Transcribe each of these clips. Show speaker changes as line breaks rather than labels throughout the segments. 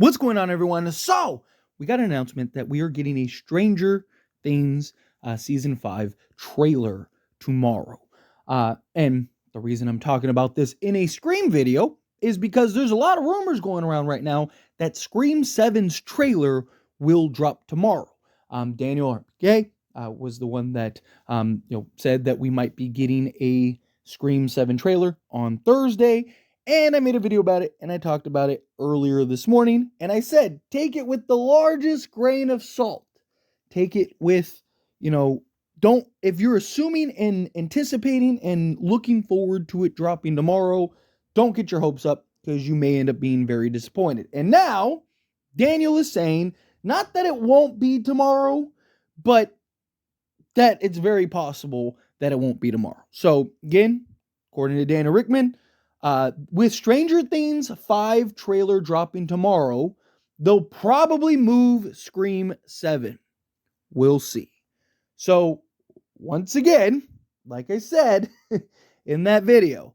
What's going on, everyone? So, we got an announcement that we are getting a Stranger Things season 5 trailer tomorrow. And the reason I'm talking about this in a Scream video is because there's a lot of rumors going around right now that Scream 7's trailer will drop tomorrow. Daniel RPK was the one that said that we might be getting a Scream 7 trailer on Thursday. And I made a video about it, and I talked about it earlier this morning. And I said, take it with the largest grain of salt. Take it with, if you're assuming and anticipating and looking forward to it dropping tomorrow, don't get your hopes up because you may end up being very disappointed. And now, Daniel is saying, not that it won't be tomorrow, but that it's very possible that it won't be tomorrow. So, again, according to Dana Rickman, with Stranger Things 5 trailer dropping tomorrow, they'll probably move Scream 7. We'll see. So, once again, like I said in that video,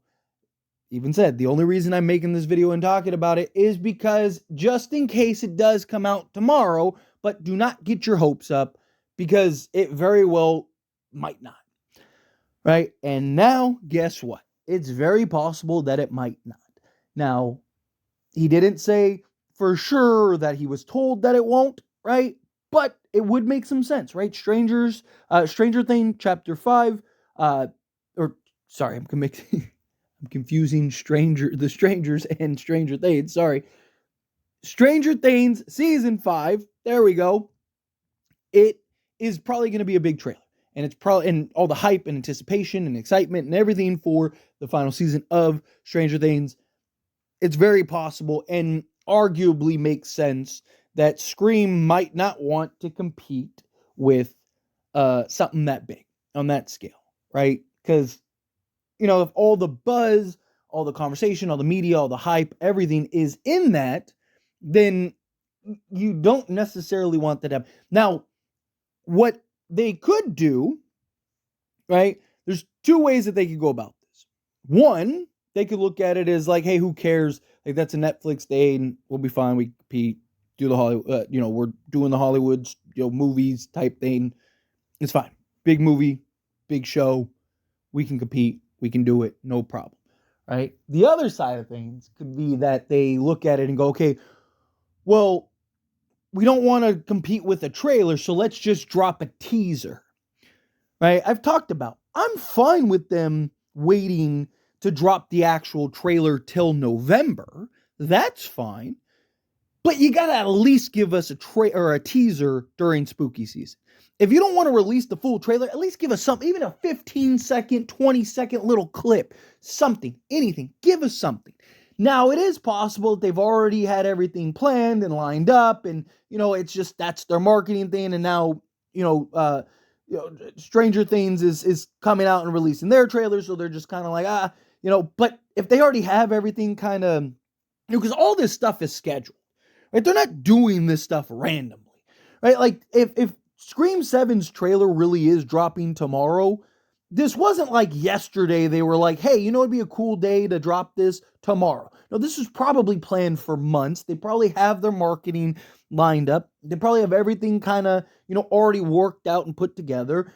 even said the only reason I'm making this video and talking about it is because just in case it does come out tomorrow, but do not get your hopes up because it very well might not. Right? And now, guess what? It's very possible that it might not. Now, he didn't say for sure that he was told that it won't, right? But it would make some sense, right? Stranger Things chapter 5, I'm confusing the Strangers and Stranger Things, sorry. Stranger Things season 5, there we go. It is probably going to be a big trailer. And it's probably and all the hype and anticipation and excitement and everything for the final season of Stranger Things. It's very possible and arguably makes sense that Scream might not want to compete with something that big on that scale, right? Because, if all the buzz, all the conversation, all the media, all the hype, everything is in that, then you don't necessarily want that to happen. Now, what they could do, right? There's two ways that they could go about this. One, they could look at it as like, hey, who cares? Like, that's a Netflix thing. We'll be fine. We compete, do the Hollywood, we're doing the Hollywood, movies type thing. It's fine. Big movie, big show. We can compete. We can do it. No problem. Right? The other side of things could be that they look at it and go, okay, well, we don't want to compete with a trailer, so let's just drop a teaser, right? I've talked about, I'm fine with them waiting to drop the actual trailer till November. That's fine. But you got to at least give us a teaser during spooky season. If you don't want to release the full trailer, at least give us something, even a 15-second, 20-second little clip, something, anything. Give us something. Now, it is possible that they've already had everything planned and lined up, and, it's just that's their marketing thing, and now, Stranger Things is coming out and releasing their trailer, so they're just kind of like, but if they already have everything kind of, because all this stuff is scheduled, right? They're not doing this stuff randomly, right? Like, if Scream 7's trailer really is dropping tomorrow, this wasn't like yesterday they were like, hey, it'd be a cool day to drop this tomorrow. No, this was probably planned for months. They probably have their marketing lined up. They probably have everything kind of, already worked out and put together.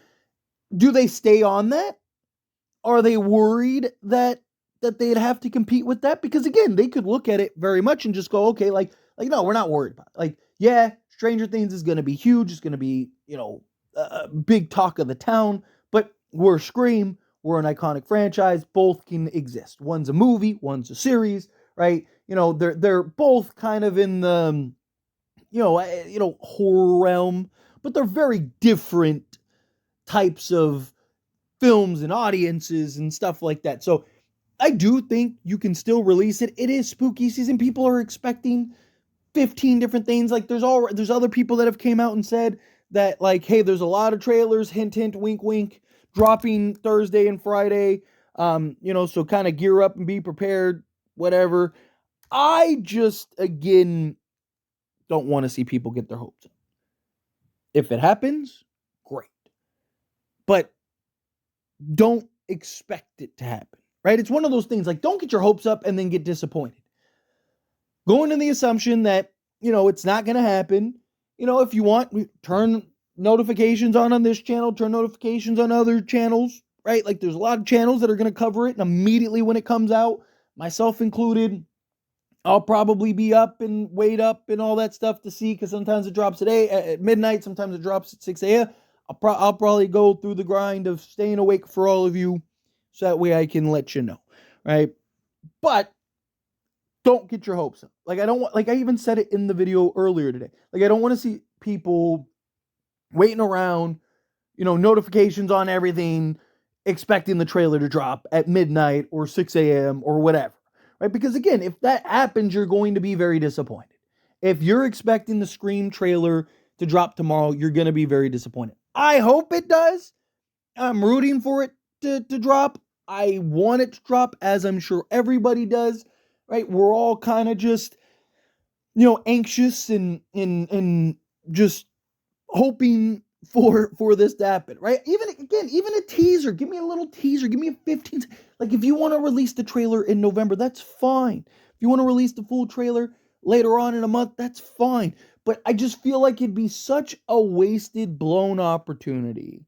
Do they stay on that? Are they worried that they'd have to compete with that? Because again, they could look at it very much and just go, okay, like no, we're not worried about it. Like, yeah, Stranger Things is going to be huge. It's going to be, a big talk of the town. But we're Scream. We're an iconic franchise. Both can exist. One's a movie. One's a series, right? They're both kind of in the, horror realm, but they're very different types of films and audiences and stuff like that. So I do think you can still release it. It is spooky season. People are expecting 15 different things. Like there's other people that have came out and said that, like, hey, there's a lot of trailers, hint, hint, wink, wink, dropping Thursday and Friday. So kind of gear up and be prepared, whatever. I just, again, don't want to see people get their hopes up. If it happens, great. But don't expect it to happen, right? It's one of those things, like, don't get your hopes up and then get disappointed. Go into the assumption that it's not going to happen. If you want, turn notifications on this channel, turn notifications on other channels, right? Like there's a lot of channels that are going to cover it, and immediately when it comes out, myself included, I'll probably be up and wait up and all that stuff to see, because sometimes it drops at midnight, sometimes it drops at 6 a.m. I'll probably go through the grind of staying awake for all of you, so that way I can let you know, right? But don't get your hopes up. Like I even said it in the video earlier today. Like I don't want to see people waiting around, notifications on everything, expecting the trailer to drop at midnight or 6 a.m. or whatever, right? Because again, if that happens, you're going to be very disappointed. If you're expecting the Scream trailer to drop tomorrow, you're going to be very disappointed. I hope it does. I'm rooting for it to drop. I want it to drop, as I'm sure everybody does, right? We're all kind of just, anxious and just hoping for this to happen, right? Even a teaser. Give me a little teaser. Give me a 15. Like if you want to release the trailer in November, that's fine. If you want to release the full trailer later on in a month, that's fine. But I just feel like it'd be such a wasted, blown opportunity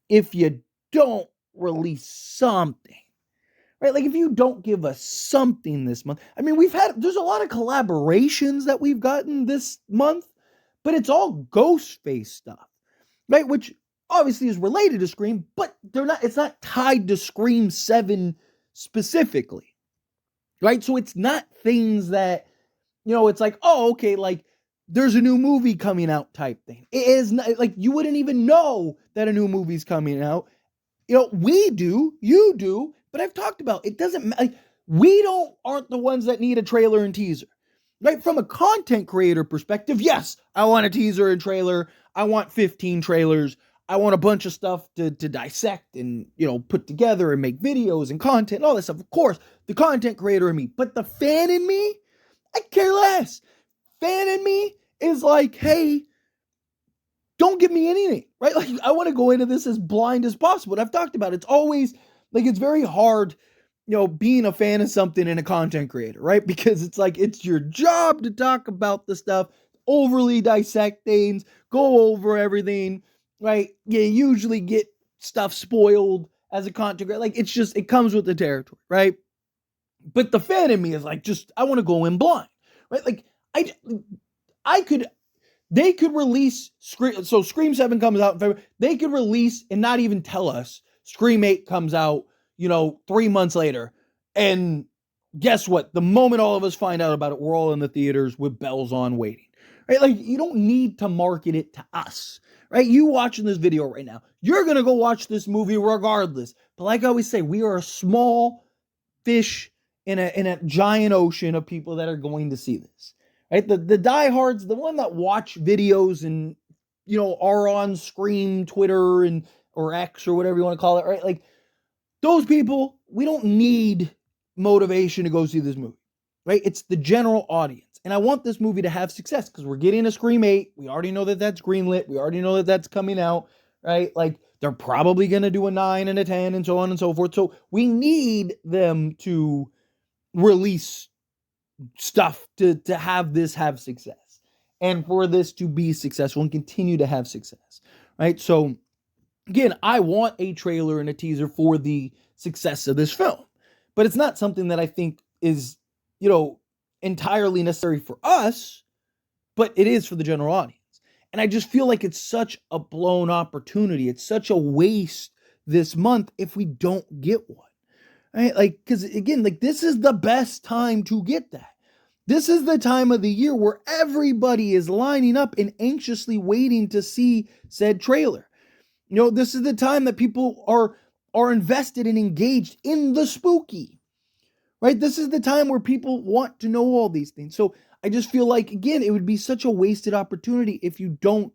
if you don't release something, right? Like if you don't give us something this month. I mean, there's a lot of collaborations that we've gotten this month, but it's all Ghostface stuff, right? Which obviously is related to Scream, but it's not tied to Scream 7 specifically, right? So it's not things that, it's like, oh, okay, like there's a new movie coming out type thing. It is not like you wouldn't even know that a new movie's coming out. We do, you do, but I've talked about it doesn't matter. Like, we aren't the ones that need a trailer and teaser, right? From a content creator perspective, yes, I want a teaser and trailer. I want 15 trailers. I want a bunch of stuff to dissect and, put together and make videos and content and all that stuff. Of course, the content creator in me, but the fan in me, I care less. Fan in me is like, hey, don't give me anything, right? Like I want to go into this as blind as possible. And I've talked about it. It's always like, it's very hard, being a fan of something and a content creator, right? Because it's like, it's your job to talk about the stuff, overly dissect things, go over everything, right? You usually get stuff spoiled as a content creator. Like it comes with the territory, right? But the fan in me is like, I want to go in blind, right? Like they could release Scream. So Scream 7 comes out in February. They could release and not even tell us Scream 8 comes out, 3 months later. And guess what? The moment all of us find out about it, we're all in the theaters with bells on waiting, right? Like you don't need to market it to us, right? You watching this video right now, you're going to go watch this movie regardless. But like I always say, we are a small fish in a giant ocean of people that are going to see this. Right? The diehards, the one that watch videos and, are on Scream, Twitter, or X or whatever you want to call it, right? Like those people, we don't need motivation to go see this movie, right? It's the general audience. And I want this movie to have success because we're getting a Scream 8. We already know that that's greenlit. We already know that that's coming out, right? Like they're probably going to do a 9 and a 10 and so on and so forth. So we need them to release stuff to have success and for this to be successful and continue to have success, right? So again, I want a trailer and a teaser for the success of this film, but it's not something that I think is, entirely necessary for us, but it is for the general audience. And I just feel like it's such a blown opportunity. It's such a waste this month if we don't get one, right? Like, because again, like this is the best time to get that. This is the time of the year where everybody is lining up and anxiously waiting to see said trailer. This is the time that people are invested and engaged in the spooky, right? This is the time where people want to know all these things. So I just feel like, again, it would be such a wasted opportunity if you don't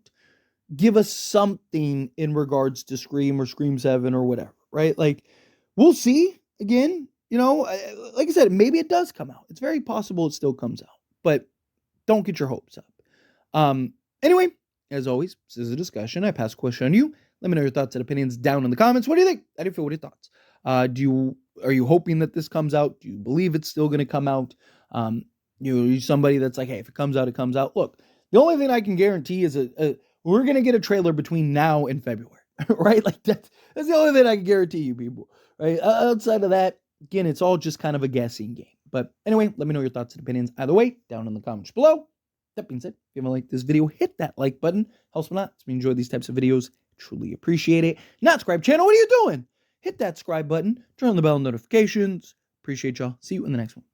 give us something in regards to Scream or Scream 7 or whatever, right? Like, we'll see. Again, like I said, maybe it does come out. It's very possible it still comes out, but don't get your hopes up. Anyway, as always, this is a discussion. I pass a question on you. Let me know your thoughts and opinions down in the comments. What do you think? How do you feel? What are your thoughts? Are you hoping that this comes out? Do you believe it's still going to come out? You're somebody that's like, hey, if it comes out, it comes out. Look, the only thing I can guarantee is we're gonna get a trailer between now and February, right? Like that's the only thing I can guarantee you, people. Right? Outside of that, again, it's all just kind of a guessing game. But anyway, let me know your thoughts and opinions either way down in the comments below. That being said, if you haven't liked this video, hit that like button. Helps me a lot. If you enjoy these types of videos, truly appreciate it. Not subscribe channel, what are you doing? Hit that subscribe button, turn on the bell notifications. Appreciate y'all. See you in the next one.